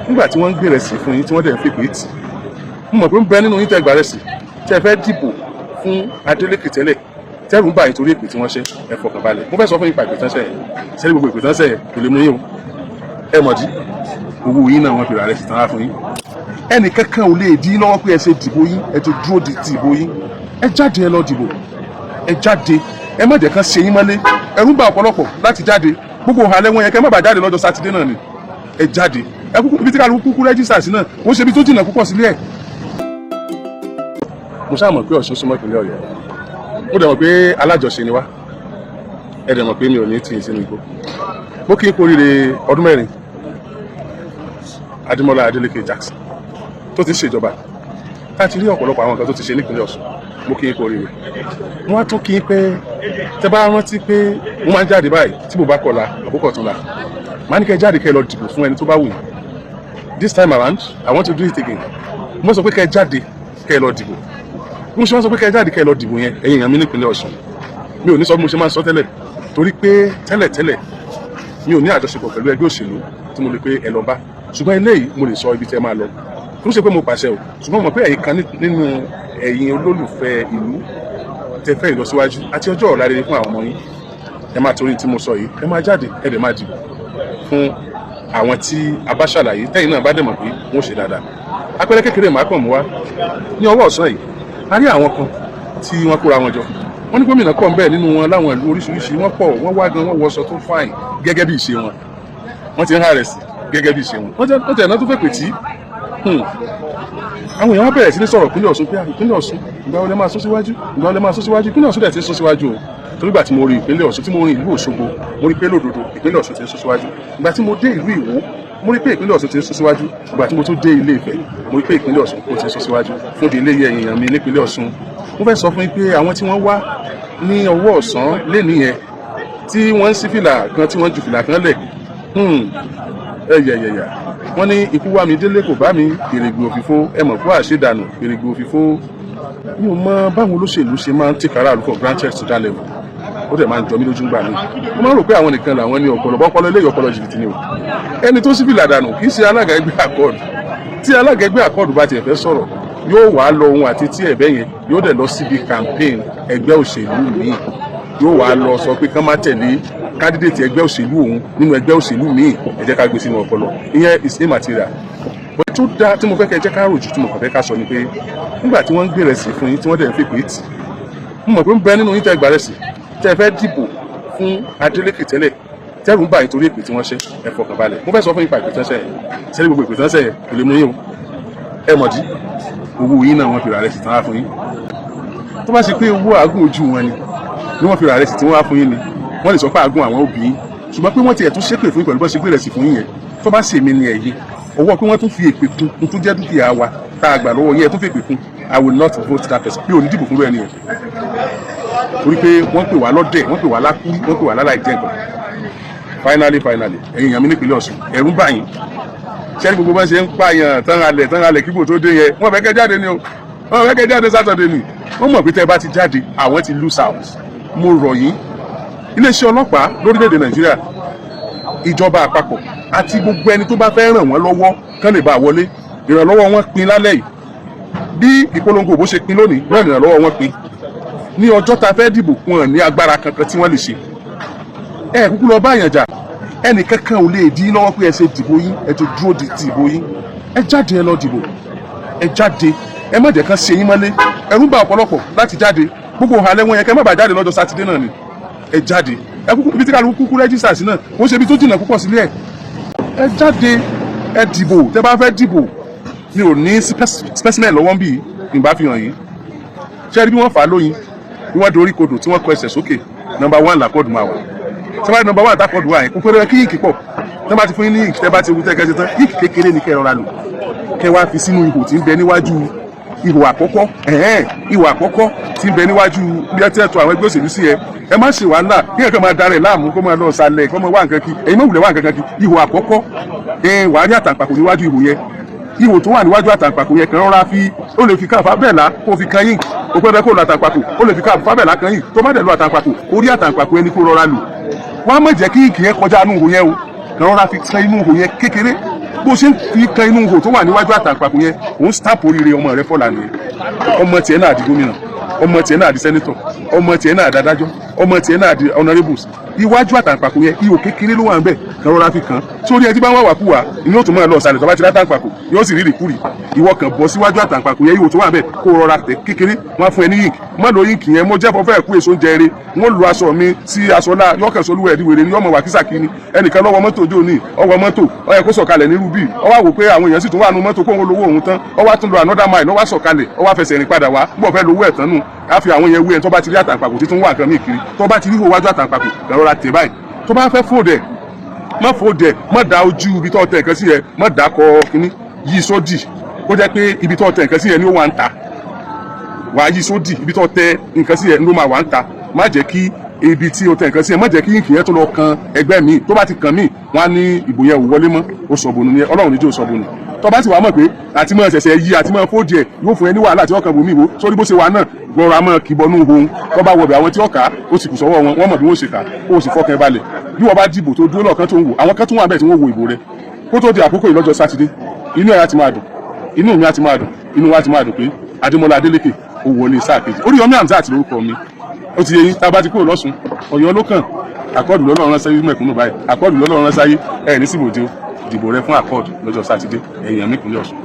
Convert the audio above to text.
nígbà tí wọ́n ń gbèrè sí fún yín tí wọ́n dẹ̀ ń fèpè tì mo mọ̀ pé ń bẹ nínú yín tẹ́ gbà rẹ̀ sí tẹ́ fẹ́ dìbò fún Adeleke tẹ́lẹ̀ tẹ́rù ń bà yín torí èpè tí wọ́n ṣe ẹ fọkàn balẹ̀ mo fẹ́ sọ fún yín pa ìpè tán ṣe yẹn sẹ́ni gbogbo ìpè tán ṣe yẹn kò lè mú yín o ẹ mọ̀dí owó yín náà wọ́n fi rà rẹ̀ sí tán á fún yín ẹnì kankan ò lè dín lọ́wọ́ pé ẹ ṣe dìbò yín ẹ ti dúró di dìbò yín ẹ jáde ẹ lọ dìbò ẹ jáde ẹ má jẹ́ kán ṣe yín mọ́lé ẹ̀rù ń bà ọ̀pọ̀lọpọ̀ láti jáde gbogbo ọ̀hálẹ́ wọn yẹn kẹ́ má bàa jáde lọ́jọ́ sátidé náà ni ẹ jáde ẹ kúkú ibi tí kálukú kúkú rẹ́jísítà sí náà wọ́n ṣe ibi tó jìnnà púpọ̀ sílé ẹ̀. mo ṣáà mọ̀ pé Ọ̀ṣun súnmọ́ ìpínlẹ̀ Ọ̀yọ́ mo dẹ̀ mọ̀ pé alájọṣe ni wá ẹ dẹ̀ mọ̀ pé mi ò ní tì í sínú igbó mo kí n kú oríire ọdún 4 Adémọ́lá Adeleke Jackson tó ti ṣèjọba láti rí ọ̀pọ̀lọpọ̀ àwọn nǹkan tó ti ṣe nípínlẹ̀ Ọ̀ṣun mo kí n kú oríire wọ́n á tún kí n pé tẹ́ bá rántí pé wọ́n máa ń jáde báyìí tí mo bá kọ̀la àbúkọ̀ tún la màá ní kẹ́ jáde kẹ́ lọ dìbò fún ẹni tó bá wù yín this time around I want to do it again mo sọ pé kẹ́ jáde kẹ́ lọ dìbò mo ṣe wọ́n sọ pé kẹ́ jáde kẹ́ lọ dìbò yẹn ẹ̀yin èèyàn mi nípínlẹ̀ Ọ̀ṣun mi ò ní sọ bí mo ṣe máa ń sọ tẹ́lẹ̀ torí pé tẹ́lẹ̀ mi ò ní àjọṣepọ̀ pẹ̀lú ẹgbẹ́ òṣèlú tí mo lè pé ẹ lọ bá ṣùgbọ́n eléyìí mo lè sọ ibi tẹ́ máa lọ kò ṣe pé mo pàṣẹ o ṣùgbọ́n mo mọ̀ pé ẹ̀yin kan nínú ẹ̀yin olólùfẹ́ ìlú tẹ́ fẹ́ ìlọsíwájú àti ọjọ́ ọ̀la rere fún àwọn ọmọ yín ẹ máa torí tí mo sọ yìí ẹ máa jáde ẹ dẹ̀ máa dìbò fún àwọn tí a bá ṣàlàyé tẹ́yìn náà bá dẹ̀ mọ̀ pé wọ́n ṣe dáadáa àpẹẹrẹ kékeré màá kàn mú wá ní ọwọ́ ọ̀sán yìí a rí àwọn kan tí wọ́n kóra wọn jọ wọ́n ní gómìnà kọ̀ ń bẹ́ẹ̀ nínú wọn láwọn ìlú oríṣiríṣi wọ́n pọ̀ wọ́n wá gan wọ́n wọṣọ tó fáìn gẹ́gẹ́ bí ìṣe wọn wọ́n ti ń hàrẹ̀ sí gẹ́gẹ́ bí ìṣe wọn wọ́n tẹ̀ náà tó fẹ́ pè tí àwọn èèyàn bẹ̀rẹ̀ sí ní sọ̀rọ̀ ìpínlẹ̀ Ọ̀ṣun pé ìpínlẹ̀ Ọ̀ṣun ìgbà wo lẹ máa sún síwájú ìgbà wo lẹ máa sún síwájú ìpínlẹ̀ Ọ̀ṣun dẹ̀ ti sún síwájú o torí ìgbà tí mo rí ìpínlẹ̀ Ọ̀ṣun tí mo rí ìlú Òṣogbo mo rí pé lódodo ìpínlẹ̀ Ọ̀ṣun ti ń sún síwájú ìgbà tí mo dé ìlú Ìwó mo rí pé ìpínlẹ̀ Ọ̀ṣun ti ń sún síwájú ìgbà tí mo tún dé Ilé Ifẹ̀ mo rí pé ìpínlẹ̀ Ọ̀ṣun kò ti ń sún síwájú fún di eléyìí èèyàn mi nípínlẹ̀ Ọ̀ṣun mo fẹ́ sọ fún yín pé àwọn tí wọ́n wá ní ọwọ́ ọ̀sán lénìí yẹn tí wọ́n ń sí fìlà kan tí wọ́n ju fìlà kan lẹ̀ ẹ̀yẹ̀yẹ̀yà wọ́n ní ikú wá mi délé kò bá mi kèrègbè òfìfo ẹ mọ̀ kó àṣedànù kèrègbè òfìfo mi ò mọ báwọn olóṣèlú ṣe máa ń tẹ̀kára àlùkò granted to that level ó dẹ̀ máa ń jọ mí lójú gbà mí mo máa ń rò pé àwọn nìkan làwọn ní ọpọlọ eléyìí ọpọlọ jìbìtì ni o ẹni tó sì fìlà dànù kì í ṣe alága ẹgbẹ́ àkọọdù tí alága ẹgbẹ́ àkọọdù bá tiẹ̀ fẹ́ sọ̀rọ̀ yóò wá lọ ohun àti tí ẹ̀bẹ́ yẹn yóò dẹ̀ lọ síbi campaign ẹgbẹ́ òṣèlú míì yóò wá lọ sọ pé kán má tẹ̀lé candidate ẹgbẹ́ òṣèlú òun nínú ẹgbẹ́ òṣèlú míì ẹ jẹ́ ká gbé sínú ọpọlọ ìyẹn is immaterial bó tó dáa tí mo fẹ́ kẹ́ jẹ́ ká ròjù tí mo kàn fẹ́ ká sọ ni pé nígbà tí wọ́n ń gbèrè sí fún yín tí wọ́n dẹ̀ ń fèpè tì mo mọ̀ pé ń bẹ nínú yín tẹ́ gbà rẹ̀ sí tẹ́ fẹ́ dìbò fún Adeleke tẹ́lẹ̀ tẹ́rù ń bà yín torí èpè tí wọ́n ṣe ẹ fọkàn balẹ̀ mo fẹ́ sọ fún yín pa ìpè tán ṣe yẹn sẹ́ni gbogbo ìpè tán ṣe yẹn kò lè mú yín o ẹ mọ̀dí owó yín náà wọ́n fi rà rẹ̀ sí tán á fún yín tó bá ṣe pé owó àágùn ojú wọn ni wọ́n fi rà rẹ̀ sí tí wọ́n á fún yín ni wọ́n lè sọ pé àágùn àwọn òbí yín ṣùgbọ́n pé wọ́n ti ẹ̀ tún ṣépè fún yín pẹ̀lú bọ́n ṣe gbé rẹ̀ sí fún yín yẹn tó bá ṣèmi ni ẹ̀yìn owó pé wọ́n tún fi èpè kún tó jẹ́ dúkìá wa tá a gbà lọ́wọ́ yẹn tún fi èpè kún I will not vote that person bí o ní dìbò fún ẹni yẹn torí pé wọ́n pè wá lọ́dẹ̀ wọ́n pè wá lákú wọ́n pè wá láláì jẹ́ nǹkan finally ẹ̀yin èèyàn mi nípínlẹ̀ Ọ̀ṣun ẹ̀rù ń bà yín ṣẹ́ni gbogbo bá ṣe ń pààyàn tán halẹ̀ kíbò tó dé yẹn wọ́n fẹ́ kẹ́ jáde ni o wọ́n fẹ́ kẹ́ jáde Saturday ni wọ́n mọ̀ pé tẹ́ bá ti jáde àwọn ti lose out mo rọ̀ yín iléeṣẹ́ ọlọ́pàá lórílẹ̀‐èdè Nàìjíríà ìjọba àpapọ̀ àti gbogbo ẹni tó bá fẹ́ ràn wọ́n lọ́wọ́ kán lè bá wọlé ìrànlọ́wọ́ wọn pin lálẹ́ yìí bí ìpolongo òbó ṣe pin lónìí náà ìrànlọ́wọ́ wọn pin ní ọjọ́ ta fẹ́ dìbò wọn ní agbára kankan tí wọ́n lè ṣe ẹ kúkú lọ bá àyàn jà ẹnì kankan ò lè dín lọ́wọ́ pé ẹ ṣe dìbò yín ẹ tó dúró di ti ìbò yín ẹ jáde ẹ lọ dìbò ẹ jáde ẹ má jẹ́ kán ṣe yín mọ́lé ẹ̀rù ń bà ọ̀pọ̀lọpọ̀ láti jáde gbogbo ọ̀hálẹ́ wọn yẹn kẹ́ má bàa jáde lọ́jọ́ sátidé náà ni ẹ jáde ẹ kúkú ibi tí kálukú kúkú rẹ́jísítà sí náà wọ́n ṣe ibi tó jìnnà púpọ̀ sílé ẹ jáde ẹ dìbò tẹ́ bá fẹ́ dìbò mi ò ní specimen lọ́wọ́ bí ìgbà fi hàn yín ṣé rí bí wọ́n fà á lóyin bí wọ́n dorí kodò tí wọ́n kọ ẹsẹ̀ sókè number 1 làkọ́dù máa wà sẹ́wájú number 1 àtàkọ́dù wà yẹn kó pẹ́rẹ́ kí yìnkì pọ̀ tẹ́ bá ti fún yín ní yìnkì tẹ́ bá ti wú tẹ́ kẹ́ ṣe tán yìnkì kékeré ni kẹ́ ẹ rọra lò kẹ́ wá fi sínú ihò tí ń bẹ níwájú ihò àkọ́kọ́ ihò àkọ́kọ́ tí ń bẹ níwájú bí ẹ tẹ́ tó àwọn ẹgbẹ́ òṣèlú sí ẹ má ṣe wàhálà kí ẹ̀kan máa darẹ̀ láàmú kó máa lọ sálẹ̀ kó máa wá nǹkan kí ẹ̀yin má wulẹ̀ wá nǹkan kí ihò àkọ́kọ́ wà á ní àtàǹpàkò níwájú ihò yẹn ihò tó wà níwájú àtàǹpàkò yẹn kan rọra fi ó lè fi káàfà bẹ́ẹ̀ lá kó fi kan yín ó pẹ́ bẹ́ẹ̀ kó lo àtàǹpàkò ó lè fi káàfà bẹ́ẹ̀ lá kan yín tó má dẹ̀ lo àtàǹpàkò orí àtàǹpàkò ẹni kó rọra lò wọ́n á má jẹ́ kí ìkì yẹn kọjá inú ihò yẹn o kan rọra fi kan inú ihò yẹn kékeré bó ṣe ń fi kan inú ihò tó wà níwájú àtàǹpàkò yẹn òun stamp oríire ọmọ rẹ fọlá nìyẹn ọmọ tiẹ̀ náà di gómìnà ọmọ tiẹ̀ náà di sẹ́nitọ̀ ọmọ tiẹ̀ náà di adájọ́ ọmọ tiẹ̀ náà di honourables iwájú àtàǹpàkò yẹn ihò kékeré ló wà ń bẹ̀ kan rọra fi kàn sórí ẹtí bá wà wà kú wa inú òtún máa lọ ọ̀sàlẹ̀ tó bá ti rí àtàǹpàkò yóò sì rí ìrìkúrì ìwọ kan bọ́ síwájú àtàǹpàkò yẹn ihò tó wà ń bẹ̀ kó rọra tẹ̀ kékeré wọ́n á fún ẹ ní yìnkì má lo yìnkì yẹn mo jẹ́ fọ́fẹ́ ẹ̀kú èso oúnjẹ eré wọ́n lu aṣọ mi sí aṣọ náà yọkàn solúwẹ̀ ẹ̀dí wèrè ni yọmọ wà kísàkí ni ẹnìkan lọ́wọ́ mọ́tò ojú òní ọwọ́ mọ́tò ó yẹ kó sọ̀kalẹ̀ ní rúbì ó wá wò pé àwọn èèyàn sì tún wà nù mọ́tò kóhun lówó òun tán ó wá tún lo another mile ó wá sọ̀kalẹ̀ ó wá fẹsẹ̀ rìn padà wá gbọ́ fẹ́ lówó ẹ̀ tán nù á fi àwọn yẹn wé ẹ̀ tó bá ti rí àtàǹpàkò títún wà nǹkan mí kiri tó bá ti rí ìwájú àtàǹpàkò lọ́ra tẹ̀ báyìí tó bá fẹ́ fòdẹ̀ má fòdẹ̀ má da ojú ibi tó tẹ̀ nǹkan sí yẹ má da kọ kínní yí sódì kó jẹ́ pé ibi tó tẹ̀ nǹkan sí yẹ ni ó wà ń ta wàá yí sódì ibi tó tẹ̀ nǹkan sí yẹ ló máa wà ń ta má jẹ́ kí ibi tí o tẹ̀ nǹkan sí yẹ má jẹ́ kí yìnkì yẹn tó lọ kan ẹgbẹ́ mi tó bá ti kàn mí wọ́n á ní ìbò yẹn ò wọlé mọ́ ó sọ̀bùnù ni ọlọ́run níjó sọ̀bùnù tó bá sì wá mọ̀ pé àti mọ̀ ṣẹ̀ṣẹ̀ yí àti mọ̀ fòdì ẹ̀ yóò fún ẹ ní wàhálà tí wọ́n kàn bòmí ìwò sórí bó ṣe wà náà gbọ́ra mọ́ kìbọnú ohun tó bá wọbẹ̀ àwọn tí ó kà á ó sì kù sọ́wọ́ wọn wọ́n mọ̀ bí wọ́n ṣe kà á ó sì fọkàn balẹ̀ bí wọ́n bá dìbò tó dúró lọ́ọ̀kan tó ń wò àwọn kan tún wà bẹ́ẹ̀ tí wọ́n wo ìbò rẹ̀ kó tó di àkókò yìí lọ́jọ́ sátidé inú ẹ̀ á ti máa dùn inú mi á ti máa dùn inú wa ti máa dùn pé Adémọ́lá Adélékè ó wọlé sáà kejì Oríyọmí Hamzat lórúkọ mi ó ti yẹ yín tá a bá ti kúrò lọ́sùn Ọ̀yọ́ ló kàn àkọọ́dù lọ́lọ́run rán sáyé mẹ̀kúnnù báyìí àkọọ́dù lọ́lọ́run rán sáyé ẹ̀ ní síbòjì dìbò rẹ fún àkọọ́dù lọ́jọ́ sátidé ẹ̀yìn àmì ìpínlẹ̀ Ọ̀ṣun.